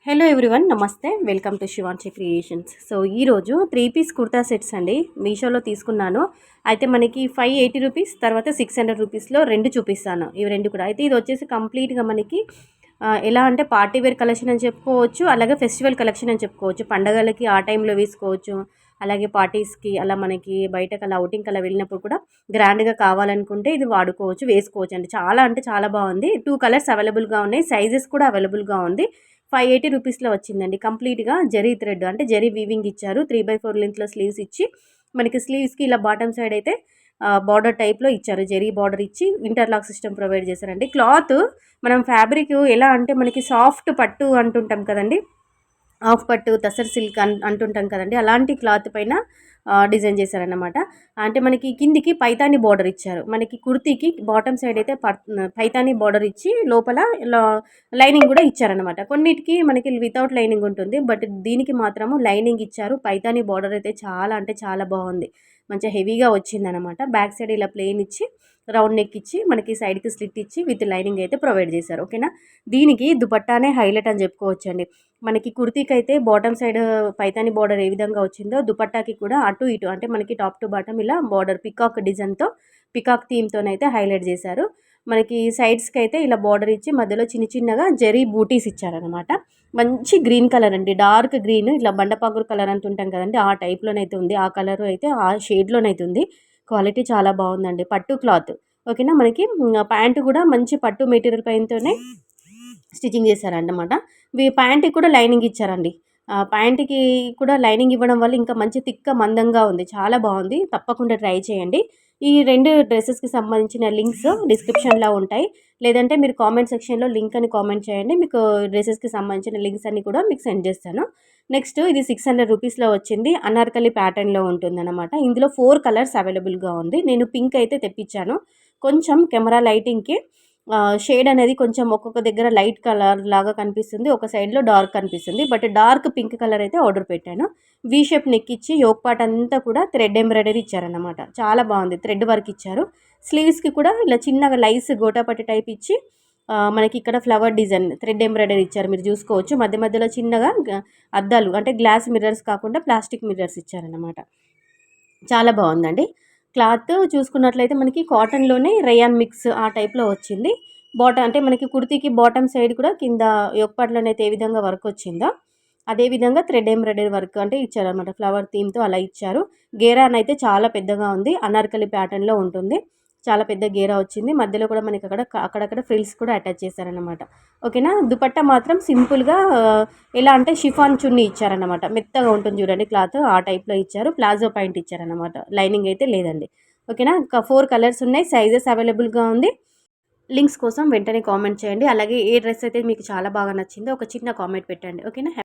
Hello everyone, నమస్తే. Welcome to Shivanshi creations. So ఈరోజు 3 piece kurta sets అండి మీషోలో తీసుకున్నాను. అయితే మనకి 580 రూపీస్, తర్వాత 600 రూపీస్లో రెండు చూపిస్తాను. ఇవి రెండు కూడా అయితే ఇది వచ్చేసి కంప్లీట్గా మనకి ఎలా అంటే పార్టీ వేర్ కలెక్షన్ అని చెప్పుకోవచ్చు, అలాగే ఫెస్టివల్ కలెక్షన్ అని చెప్పుకోవచ్చు. పండగలకి ఆ టైంలో వేసుకోవచ్చు, అలాగే పార్టీస్కి అలా మనకి బయటకు అలా అవుటింగ్కి అలా వెళ్ళినప్పుడు కూడా గ్రాండ్గా కావాలనుకుంటే ఇది వాడుకోవచ్చు, వేసుకోవచ్చు అండి. చాలా అంటే చాలా బాగుంది. 2 కలర్స్ అవైలబుల్గా ఉన్నాయి, సైజెస్ కూడా అవైలబుల్గా ఉంది. 580 రూపీస్లో వచ్చిందండి. కంప్లీట్గా జరీ థ్రెడ్ అంటే జరీ వీవింగ్ ఇచ్చారు. 3/4 లెంత్లో స్లీవ్స్ ఇచ్చి మనకి స్లీవ్స్కి ఇలా బాటమ్ సైడ్ అయితే బార్డర్ టైప్లో ఇచ్చారు. జరీ బార్డర్ ఇచ్చి ఇంటర్లాక్ సిస్టమ్ ప్రొవైడ్ చేశారండి. క్లాత్ మనం ఫ్యాబ్రిక్ ఎలా అంటే మనకి సాఫ్ట్ పట్టు అంటుంటాం కదండి, హాఫ్ పట్టు తసర్ సిల్క్ అంటుంటాం కదండి, అలాంటి క్లాత్ పైన డిజైన్ చేశారన్నమాట. అంటే మనకి కిందికి పైతాని బార్డర్ ఇచ్చారు. మనకి కుర్తీకి బాటమ్ సైడ్ అయితే పైతాని బార్డర్ ఇచ్చి లోపల లైనింగ్ కూడా ఇచ్చారనమాట. కొన్నిటికి మనకి వితౌట్ లైనింగ్ ఉంటుంది, బట్ దీనికి మాత్రము లైనింగ్ ఇచ్చారు. పైతాని బార్డర్ అయితే చాలా అంటే చాలా బాగుంది, మంచిగా హెవీగా వచ్చిందనమాట. బ్యాక్ సైడ్ ఇలా ప్లెయిన్ ఇచ్చి రౌండ్ నెక్ ఇచ్చి మనకి సైడ్కి స్లిట్ ఇచ్చి విత్ లైనింగ్ అయితే ప్రొవైడ్ చేశారు. ఓకేనా, దీనికి దుపట్టానే హైలైట్ అని చెప్పుకోవచ్చండి. మనకి కుర్తీకి అయితే బాటమ్ సైడ్ పైతాని బార్డర్ ఏ విధంగా వచ్చిందో దుపట్టాకి కూడా అటు ఇటు అంటే మనకి టాప్ టు బాటమ్ ఇలా బార్డర్ పికాక్ డిజైన్తో, పికాక్ థీమ్తోనైతే హైలైట్ చేశారు. మనకి సైడ్స్కి అయితే ఇలా బార్డర్ ఇచ్చి మధ్యలో చిన్న చిన్నగా జరీ బూటీస్ ఇచ్చారనమాట. మంచి గ్రీన్ కలర్ అండి, డార్క్ గ్రీన్, ఇట్లా బండపాకురు కలర్ అంటుంటాం కదండి, ఆ టైప్లోనైతే ఉంది. ఆ కలర్ అయితే ఆ షేడ్లోనైతే ఉంది. క్వాలిటీ చాలా బాగుందండి, పట్టు క్లాత్. ఓకేనా, మనకి ప్యాంటు కూడా మంచి పట్టు మెటీరియల్ పైనతోనే స్టిచ్చింగ్ చేశారన్నమాట. ప్యాంట్కి కూడా లైనింగ్ ఇచ్చారండి. ప్యాంట్కి కూడా లైనింగ్ ఇవ్వడం వల్ల ఇంకా మంచి తిక్క మందంగా ఉంది, చాలా బాగుంది. తప్పకుండా ట్రై చేయండి. ఈ రెండు డ్రెస్సెస్కి సంబంధించిన లింక్స్ డిస్క్రిప్షన్లో ఉంటాయి, లేదంటే మీరు కామెంట్ సెక్షన్లో లింక్ అని కామెంట్ చేయండి, మీకు డ్రెస్సెస్కి సంబంధించిన లింక్స్ అన్ని కూడా మీకు సెండ్ చేస్తాను. నెక్స్ట్ ఇది 600 రూపీస్లో వచ్చింది. అనార్కలి ప్యాటర్న్లో ఉంటుందన్నమాట. ఇందులో 4 కలర్స్ అవైలబుల్గా ఉంది. నేను పింక్ అయితే తెప్పించాను. కొంచెం కెమెరా లైటింగ్కి షేడ్ అనేది కొంచెం ఒక్కొక్క దగ్గర లైట్ కలర్ లాగా కనిపిస్తుంది, ఒక సైడ్లో డార్క్ కనిపిస్తుంది, బట్ డార్క్ పింక్ కలర్ అయితే ఆర్డర్ పెట్టాను. వీ షేప్ నెక్ ఇచ్చి యోక్ పార్ట్ అంతా కూడా థ్రెడ్ ఎంబ్రాయిడరీ ఇచ్చారన్నమాట. చాలా బాగుంది, థ్రెడ్ వర్క్ ఇచ్చారు. స్లీవ్స్కి కూడా ఇలా చిన్నగా లైస్ గోటాపట్టి టైప్ ఇచ్చి మనకి ఇక్కడ ఫ్లవర్ డిజైన్ థ్రెడ్ ఎంబ్రాయిడరీ ఇచ్చారు, మీరు చూసుకోవచ్చు. మధ్య మధ్యలో చిన్నగా అద్దాలు అంటే గ్లాస్ మిర్రర్స్ కాకుండా ప్లాస్టిక్ మిర్రర్స్ ఇచ్చారన్నమాట. చాలా బాగుందండి. క్లాత్ చూసుకున్నట్లయితే మనకి కాటన్లోనే రయాన్ మిక్స్ ఆ టైప్లో వచ్చింది. అంటే మనకి కుర్తీకి బాటమ్ సైడ్ కూడా కింద యొక్కపాట్లోనైతే ఏ విధంగా వర్క్ వచ్చిందో అదేవిధంగా థ్రెడ్ ఎంబ్రాయిడరీ వర్క్ అంటే ఇచ్చారనమాట. ఫ్లవర్ థీమ్తో అలా ఇచ్చారు. గేరాన్ అయితే చాలా పెద్దగా ఉంది, అనార్కలి ప్యాటర్న్లో ఉంటుంది. చాలా పెద్ద గేరా వచ్చింది. మధ్యలో కూడా మనకి అక్కడక్కడ ఫ్రిల్స్ కూడా అటాచ్ చేశారనమాట. ఓకేనా, దుపట్టా మాత్రం సింపుల్గా ఎలా అంటే షిఫాన్ చున్నీ ఇచ్చారనమాట. మెత్తగా ఉంటుంది చూడండి క్లాత్, ఆ టైప్లో ఇచ్చారు. ప్లాజో పాయింట్ ఇచ్చారనమాట, లైనింగ్ అయితే లేదండి. ఓకేనా, 4 కలర్స్ ఉన్నాయి, సైజెస్ అవైలబుల్గా ఉంది. లింక్స్ కోసం వెంటనే కామెంట్ చేయండి. అలాగే ఏ డ్రెస్ అయితే మీకు చాలా బాగా నచ్చిందో ఒక చిన్న కామెంట్ పెట్టండి. ఓకేనా.